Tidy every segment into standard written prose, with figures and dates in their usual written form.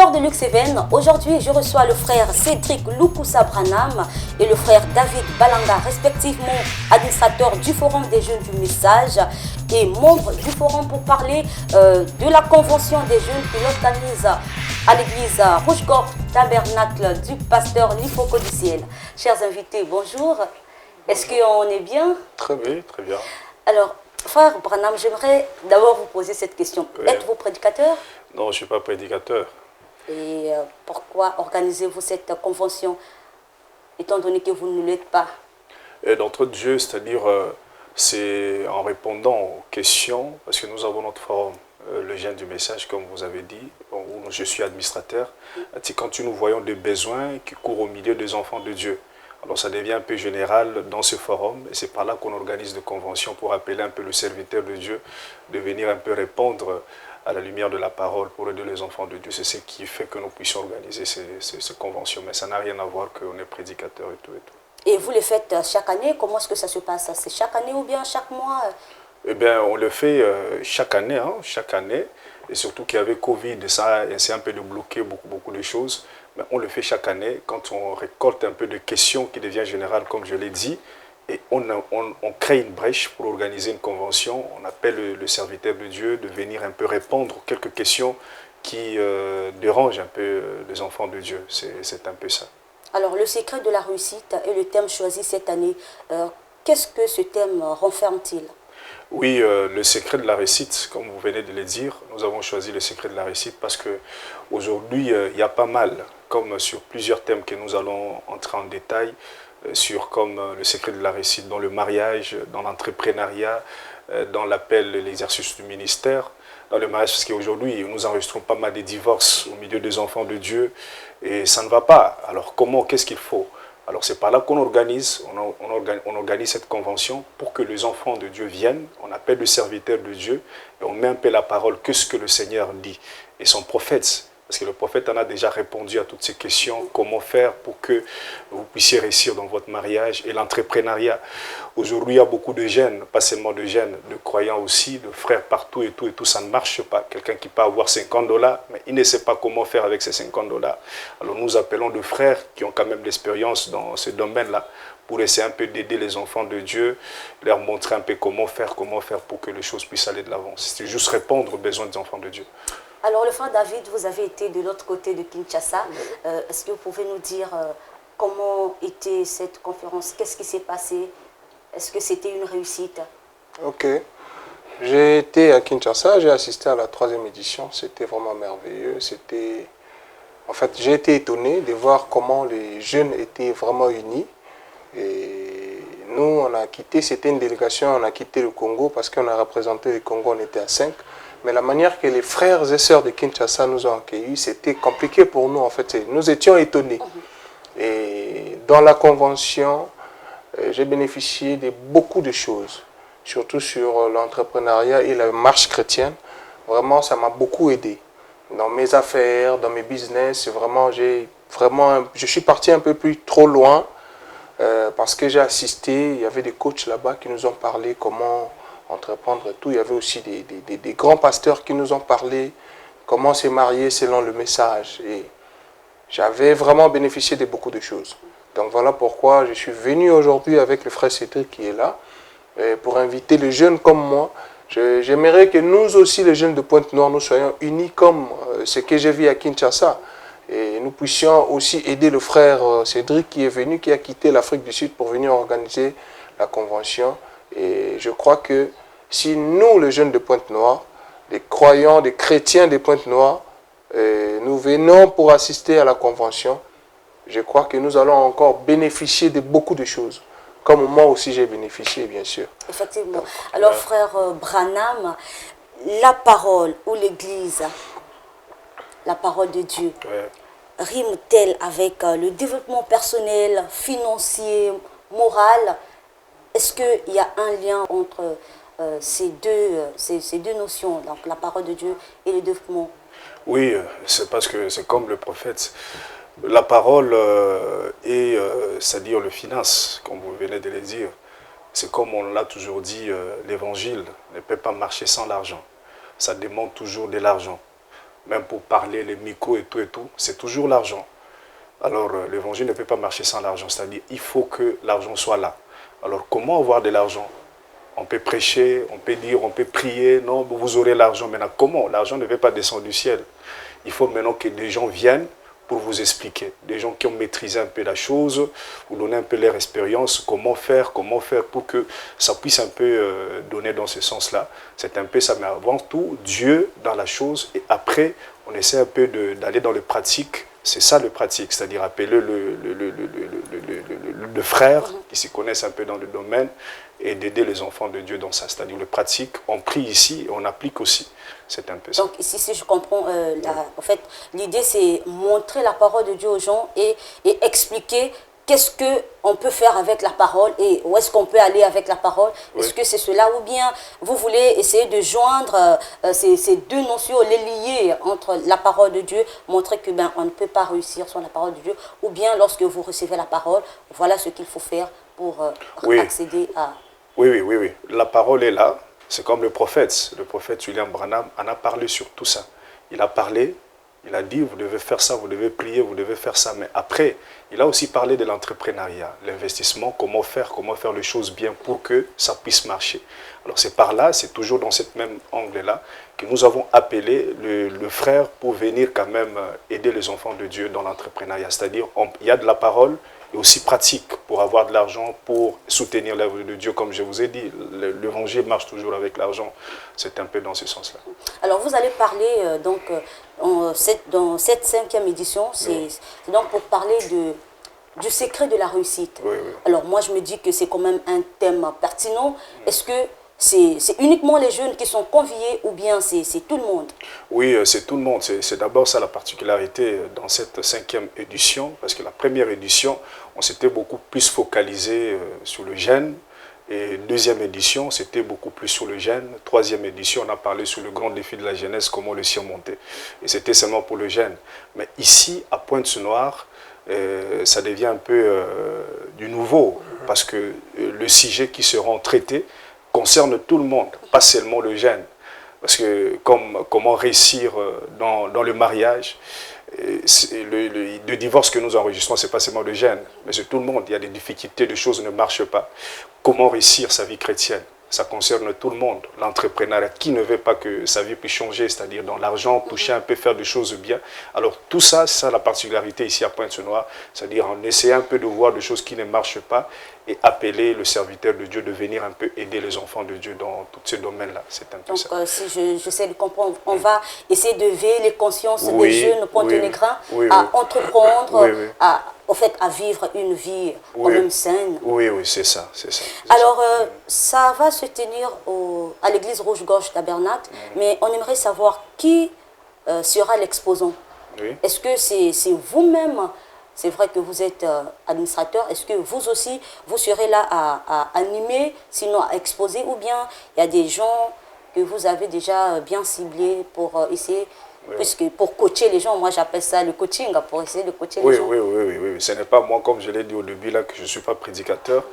Auditeurs de Luxeven, aujourd'hui je reçois le frère Cédric Lukusa Branham et le frère David Balanga, respectivement administrateurs du Forum des Jeunes du Message et membres du Forum pour parler de la convention des jeunes qu'il organise à l'église Rouge-Gorge Tabernacle du pasteur Lifoko du Ciel. Chers invités, bonjour. Est-ce qu'on est bien? Très bien, très bien. Alors, frère Branham, j'aimerais d'abord vous poser cette question. Oui. Êtes-vous prédicateur? Non, je ne suis pas prédicateur. Et pourquoi organisez-vous cette convention, étant donné que vous ne l'êtes pas? D'entre Dieu, c'est-à-dire, c'est en répondant aux questions, parce que nous avons notre forum, le Jeune du Message, comme vous avez dit, où je suis administrateur. C'est quand nous voyons des besoins qui courent au milieu des enfants de Dieu. Alors ça devient un peu général dans ce forum, et c'est par là qu'on organise des conventions pour appeler un peu le serviteur de Dieu, de venir un peu répondre à la lumière de la parole pour aider les enfants de Dieu. C'est ce qui fait que nous puissions organiser ces conventions, mais ça n'a rien à voir qu'on est prédicateur et tout et tout. Et vous le faites chaque année? Comment est-ce que ça se passe? C'est chaque année ou bien chaque mois? Eh bien, on le fait chaque année, et surtout qu'il y avait Covid, et ça essaie un peu de bloquer beaucoup de choses. Mais on le fait chaque année quand on récolte un peu de questions qui deviennent générales, comme je l'ai dit, et on crée une brèche pour organiser une convention. On appelle le serviteur de Dieu de venir un peu répondre aux quelques questions qui dérangent un peu les enfants de Dieu. C'est un peu ça. Alors, le secret de la réussite est le thème choisi cette année. Qu'est-ce que ce thème renferme-t-il? Oui, le secret de la réussite, comme vous venez de le dire, nous avons choisi le secret de la réussite parce qu'aujourd'hui, il y a pas mal, comme sur plusieurs thèmes que nous allons entrer en détail, sur comme le secret de la réussite dans le mariage, dans l'entrepreneuriat, dans l'appel, l'exercice du ministère, dans le mariage, parce qu'aujourd'hui, nous enregistrons pas mal de divorces au milieu des enfants de Dieu et ça ne va pas. Alors comment, qu'est-ce qu'il faut? Alors c'est par là qu'on organise, on organise cette convention pour que les enfants de Dieu viennent, on appelle le serviteur de Dieu et on met un peu la parole, que ce que le Seigneur dit. Et son prophète, parce que le prophète en a déjà répondu à toutes ces questions, comment faire pour que vous puissiez réussir dans votre mariage et l'entrepreneuriat. Aujourd'hui, il y a beaucoup de jeunes, pas seulement de jeunes, de croyants aussi, de frères partout et tout, ça ne marche pas. Quelqu'un qui peut avoir $50, mais il ne sait pas comment faire avec ces $50. Alors nous appelons des frères qui ont quand même l'expérience dans ce domaine-là, pour essayer un peu d'aider les enfants de Dieu, leur montrer un peu comment faire pour que les choses puissent aller de l'avant. C'est juste répondre aux besoins des enfants de Dieu. Alors, le frère David, vous avez été de l'autre côté de Kinshasa. Est-ce que vous pouvez nous dire comment était cette conférence? Qu'est-ce qui s'est passé? Est-ce que c'était une réussite? Ok. J'ai été à Kinshasa, j'ai assisté à la 3e édition. C'était vraiment merveilleux. En fait, j'ai été étonné de voir comment les jeunes étaient vraiment unis. Et nous, on a quitté, c'était une délégation, on a quitté le Congo parce qu'on a représenté le Congo, on était à 5. Mais la manière que les frères et sœurs de Kinshasa nous ont accueillis, c'était compliqué pour nous en fait. Nous étions étonnés. Et dans la convention, j'ai bénéficié de beaucoup de choses, surtout sur l'entrepreneuriat et la marche chrétienne. Vraiment, ça m'a beaucoup aidé. Dans mes affaires, dans mes business, je suis parti un peu plus trop loin parce que j'ai assisté, il y avait des coachs là-bas qui nous ont parlé comment entreprendre et tout. Il y avait aussi des grands pasteurs qui nous ont parlé comment se marier selon le message. Et j'avais vraiment bénéficié de beaucoup de choses. Donc voilà pourquoi je suis venu aujourd'hui avec le frère Cédric qui est là, pour inviter les jeunes comme moi. J'aimerais que nous aussi, les jeunes de Pointe-Noire, nous soyons unis comme ce que j'ai vu à Kinshasa. Et nous puissions aussi aider le frère Cédric qui est venu, qui a quitté l'Afrique du Sud pour venir organiser la convention. Et je crois que si nous, les jeunes de Pointe-Noire, les croyants, les chrétiens de Pointe-Noire, nous venons pour assister à la convention, je crois que nous allons encore bénéficier de beaucoup de choses. Comme moi aussi j'ai bénéficié, bien sûr. Effectivement. Alors, frère Branham, la parole ou l'Église, la parole de Dieu, rime-t-elle avec le développement personnel, financier, moral? Est-ce qu'il y a un lien entre ces deux notions, donc la parole de Dieu et le développement? Oui, c'est parce que c'est comme le prophète. La parole c'est-à-dire le finance, comme vous venez de le dire. C'est comme on l'a toujours dit, l'évangile ne peut pas marcher sans l'argent. Ça demande toujours de l'argent. même pour parler, les micros et tout, c'est toujours l'argent. Alors, l'évangile ne peut pas marcher sans l'argent, c'est-à-dire il faut que l'argent soit là. Alors, comment avoir de l'argent? On peut prêcher, on peut dire, on peut prier, non, vous aurez l'argent. Maintenant, comment? L'argent ne peut pas descendre du ciel. Il faut maintenant que des gens viennent pour vous expliquer. Des gens qui ont maîtrisé un peu la chose, vous donner un peu leur expérience, comment faire pour que ça puisse un peu donner dans ce sens-là. C'est un peu ça, mais avant tout, Dieu dans la chose, et après, on essaie un peu d'aller dans le pratique. C'est ça le pratique, c'est-à-dire appeler le frère qui s'y connaissent un peu dans le domaine et d'aider les enfants de Dieu dans ça. C'est-à-dire le pratique, on prie ici et on applique aussi. C'est un peu ça. Donc ici, si je comprends, en fait, l'idée c'est montrer la parole de Dieu aux gens et expliquer qu'est-ce qu'on peut faire avec la parole et où est-ce qu'on peut aller avec la parole. Oui. Est-ce que c'est cela ou bien vous voulez essayer de joindre ces deux notions, les lier entre la parole de Dieu, montrer que on ne peut pas réussir sans la parole de Dieu, ou bien lorsque vous recevez la parole, voilà ce qu'il faut faire pour accéder à... Oui. La parole est là. C'est comme le prophète. Le prophète William Branham en a parlé sur tout ça. Il a parlé, il a dit, vous devez faire ça, vous devez prier, vous devez faire ça. Mais après, il a aussi parlé de l'entrepreneuriat, l'investissement, comment faire les choses bien pour que ça puisse marcher. Alors c'est par là, c'est toujours dans cette même angle-là que nous avons appelé le frère pour venir quand même aider les enfants de Dieu dans l'entrepreneuriat. C'est-à-dire, il y a de la parole, et aussi pratique pour avoir de l'argent, pour soutenir l'œuvre de Dieu. Comme je vous ai dit, l'évangile marche toujours avec l'argent. C'est un peu dans ce sens-là. Alors, vous allez parler, dans cette 5e édition, c'est donc pour parler du secret de la réussite. Oui. Alors, moi, je me dis que c'est quand même un thème pertinent. Est-ce que c'est uniquement les jeunes qui sont conviés ou bien c'est tout le monde? Oui, c'est tout le monde. C'est d'abord ça la particularité dans cette 5e édition, parce que la première édition, on s'était beaucoup plus focalisé sur le jeune. Et 2e édition, c'était beaucoup plus sur le jeune. 3e édition, on a parlé sur le grand défi de la jeunesse, comment le surmonter. Et c'était seulement pour le jeune. Mais ici, à Pointe-Noire, ça devient un peu du nouveau, parce que le sujet qui seront traités concerne tout le monde, pas seulement le jeune. Parce que comment réussir dans le mariage, le divorce que nous enregistrons, ce n'est pas seulement le jeune, mais c'est tout le monde. Il y a des difficultés, des choses ne marchent pas. Comment réussir sa vie chrétienne? Ça concerne tout le monde. L'entrepreneuriat, qui ne veut pas que sa vie puisse changer, c'est-à-dire dans l'argent, toucher un peu, faire des choses bien. Alors tout ça, c'est ça la particularité ici à Pointe-Noire, c'est-à-dire on essaie un peu de voir des choses qui ne marchent pas et appeler le serviteur de Dieu de venir un peu aider les enfants de Dieu dans tous ces domaines-là. C'est un peu ça. Donc si j'essaie de comprendre, on va essayer de veiller les consciences des jeunes ponténégrins à entreprendre, à vivre une vie quand même saine. Oui, c'est ça. Alors, ça va se tenir à l'église Rouge-Gorge Tabernacle, mais on aimerait savoir qui sera l'exposant. Oui. Est-ce que c'est vous-même? C'est vrai que vous êtes administrateur. Est-ce que vous aussi, vous serez là à animer, sinon à exposer, ou bien il y a des gens que vous avez déjà bien ciblés pour essayer, puisque pour coacher les gens, moi j'appelle ça le coaching, pour essayer de coacher les gens. Oui. Ce n'est pas moi, comme je l'ai dit au début, là, que je ne suis pas prédicateur.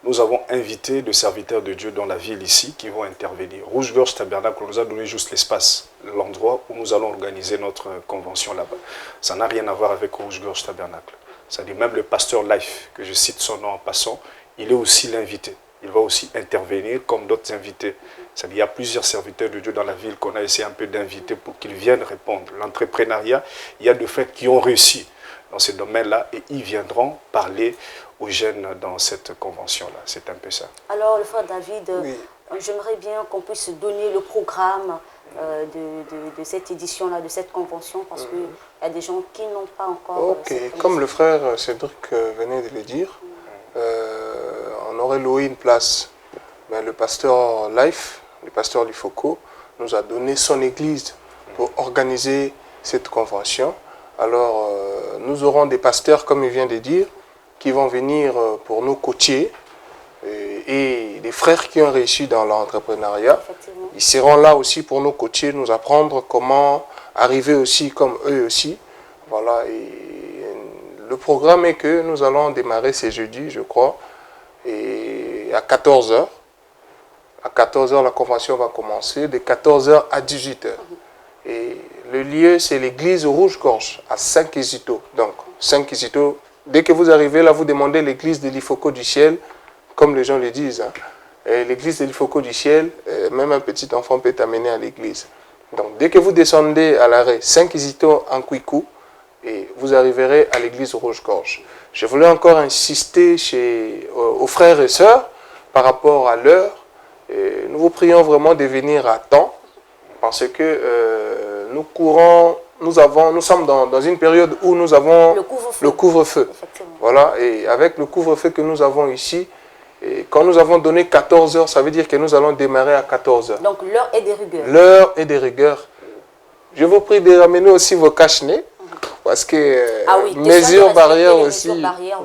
Nous avons invité des serviteurs de Dieu dans la ville ici qui vont intervenir. Rouge-Gorge Tabernacle nous a donné juste l'espace, l'endroit où nous allons organiser notre convention là-bas. Ça n'a rien à voir avec Rouge-Gorge Tabernacle. C'est-à-dire même le pasteur Life, que je cite son nom en passant, il est aussi l'invité. Il va aussi intervenir comme d'autres invités. C'est-à-dire qu'il y a plusieurs serviteurs de Dieu dans la ville qu'on a essayé un peu d'inviter pour qu'ils viennent répondre. L'entrepreneuriat, il y a des frères qui ont réussi dans ce domaine-là et ils viendront parler aux jeunes dans cette convention-là. C'est un peu ça. Alors, le frère David, j'aimerais bien qu'on puisse donner le programme de cette édition-là, de cette convention, parce qu'il y a des gens qui n'ont pas encore... Ok, comme le frère Cédric venait de le dire, on aurait loué une place. Mais le pasteur Life, le pasteur Lifoco, nous a donné son église pour organiser cette convention. Alors, nous aurons des pasteurs, comme il vient de dire, qui vont venir pour nous coacher et des frères qui ont réussi dans l'entrepreneuriat. Ils seront là aussi pour nous coacher, nous apprendre comment arriver aussi comme eux aussi. Voilà, et le programme est que nous allons démarrer ce jeudi, je crois, et à 14 h. À 14 h, la convention va commencer, de 14 h à 18 h. Et Le lieu, c'est l'église Rouge-Gorge, à Saint-Kizito. Donc, Saint-Kizito, dès que vous arrivez là, vous demandez l'église de l'Ifoko du ciel, comme les gens le disent. Hein. L'église de l'Ifoko du ciel, même un petit enfant peut t'amener à l'église. Donc, dès que vous descendez à l'arrêt Saint-Kizito en Kouikou, et vous arriverez à l'église Rouge-Gorge. Je voulais encore insister aux frères et sœurs par rapport à l'heure. Nous vous prions vraiment de venir à temps parce que nous sommes dans une période où nous avons le couvre-feu. Voilà, et avec le couvre-feu que nous avons ici, et quand nous avons donné 14 heures, ça veut dire que nous allons démarrer à 14 heures. Donc l'heure est de rigueur. L'heure est de rigueur. Je vous prie de ramener aussi vos cache-nez, parce que mesures barrières aussi.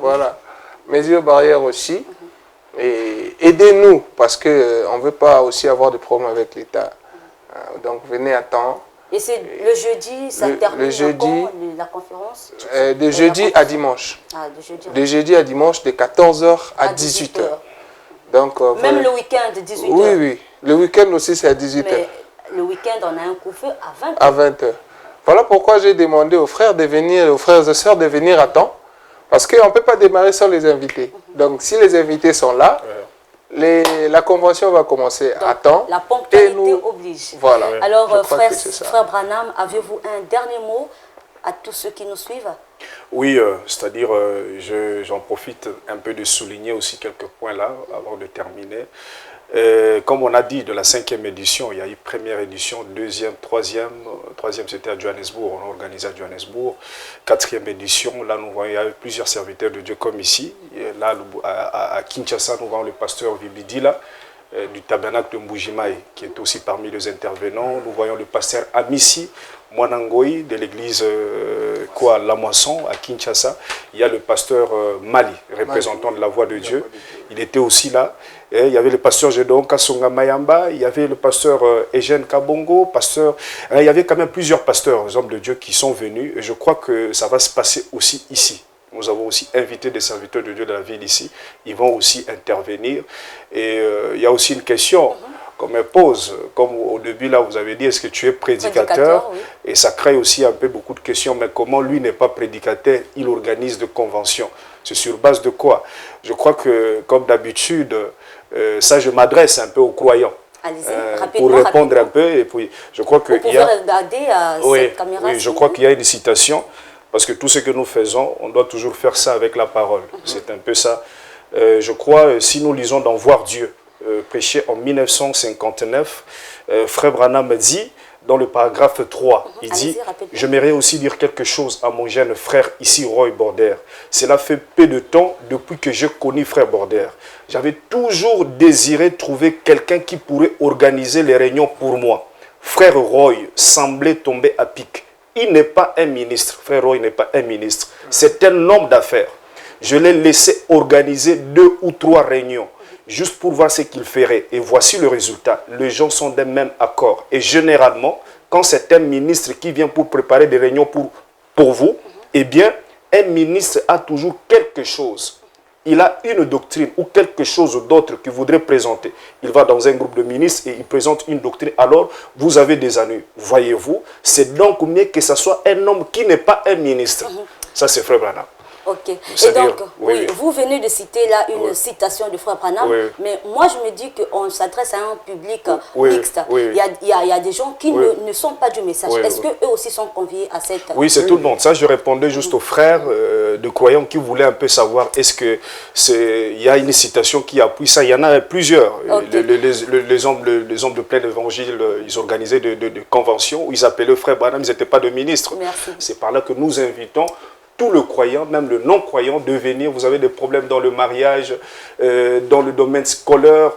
Voilà, mesures barrières aussi. Et aidez-nous, parce qu'on ne veut pas aussi avoir de problèmes avec l'État. Donc venez à temps. Et c'est le jeudi, ça termine quand, la conférence? De jeudi à dimanche. De jeudi à dimanche, de 14h à 18h. Donc, même le week-end, 18h? Oui, oui. Le week-end aussi, c'est à 18h. Mais le week-end, on a un couvre-feu à 20h. À 20h. Voilà pourquoi j'ai demandé aux frères et sœurs de venir à temps. Parce qu'on ne peut pas démarrer sans les invités. Donc, si les invités sont là, la convention va commencer à temps. La ponctualité oblige. Voilà. Alors, frère Branham, avez-vous un dernier mot à tous ceux qui nous suivent? Oui, c'est-à-dire, j'en profite un peu de souligner aussi quelques points là, avant de terminer. Comme on a dit, de la 5e édition, il y a eu première édition, deuxième, troisième c'était à Johannesburg, on a organisé à Johannesburg. 4e édition, là nous voyons, il y a eu plusieurs serviteurs de Dieu comme ici. Et là, à Kinshasa, nous voyons le pasteur Vibidila du tabernacle de Mbujimaï, qui est aussi parmi les intervenants. Nous voyons le pasteur Amissi Mwanangoï de l'église La Moisson à Kinshasa. Il y a le pasteur Mali, représentant de la Voix de Dieu. Il était aussi là. Et il y avait le pasteur Gédon Kassonga Mayamba, il y avait le pasteur Eugène Kabongo, il y avait quand même plusieurs pasteurs, les hommes de Dieu qui sont venus. Et je crois que ça va se passer aussi ici. Nous avons aussi invité des serviteurs de Dieu de la ville ici. Ils vont aussi intervenir. Et il y a aussi une question qu'on me pose. Comme au début, là, vous avez dit, est-ce que tu es prédicateur? Oui. Et ça crée aussi un peu beaucoup de questions. Mais comment lui n'est pas prédicateur? Il organise des conventions. C'est sur base de quoi? Je crois que, comme d'habitude, ça, je m'adresse un peu aux croyants. Pour répondre un peu. Et puis, je crois que vous pouvez regarder cette caméra. Oui, je crois qu'il y a une citation. Parce que tout ce que nous faisons, on doit toujours faire ça avec la parole. C'est un peu ça. Je crois, si nous lisons dans Voir Dieu, prêché en 1959, Frère Branham dit, dans le paragraphe 3, il dit « J'aimerais aussi dire quelque chose à mon jeune frère ici, Roy Border. Cela fait peu de temps depuis que je connais Frère Border. J'avais toujours désiré trouver quelqu'un qui pourrait organiser les réunions pour moi. Frère Roy semblait tomber à pic. Il n'est pas un ministre. Frère Roy n'est pas un ministre. C'est un homme d'affaires. Je l'ai laissé organiser 2 ou 3 réunions, juste pour voir ce qu'il ferait. Et voici le résultat. Les gens sont d'un même accord. Et généralement, quand c'est un ministre qui vient pour préparer des réunions pour vous, eh bien, un ministre a toujours quelque chose. Il a une doctrine ou quelque chose d'autre qu'il voudrait présenter. Il va dans un groupe de ministres et il présente une doctrine. Alors, vous avez des ennuis. Voyez-vous, c'est donc mieux que ce soit un homme qui n'est pas un ministre. Ça, c'est Frère Branham. Ok. Et donc, vous venez de citer là une citation de Frère Branham, mais moi je me dis qu'on s'adresse à un public mixte. Il y a des gens qui ne sont pas du message. Est-ce qu'eux aussi sont conviés à cette... Oui, c'est tout le monde. Ça, je répondais juste aux frères de croyants qui voulaient un peu savoir est-ce qu'il y a une citation qui appuie ça. Il y en a plusieurs. Les hommes de plein évangile, ils organisaient des conventions où ils appelaient Frère Branham, ils n'étaient pas de ministres. C'est par là que nous invitons tout le croyant, même le non-croyant, de venir. Vous avez des problèmes dans le mariage, dans le domaine scolaire,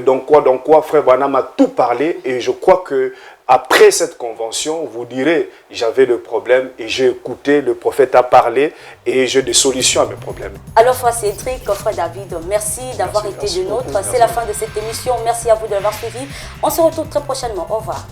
dans quoi. Frère Branham a tout parlé et je crois que après cette convention, vous direz, j'avais le problème et j'ai écouté, le prophète a parlé et j'ai des solutions à mes problèmes. Alors, frère Cédric, frère David, merci d'avoir été de nôtres. C'est la fin de cette émission. Merci à vous de l'avoir suivi. On se retrouve très prochainement. Au revoir.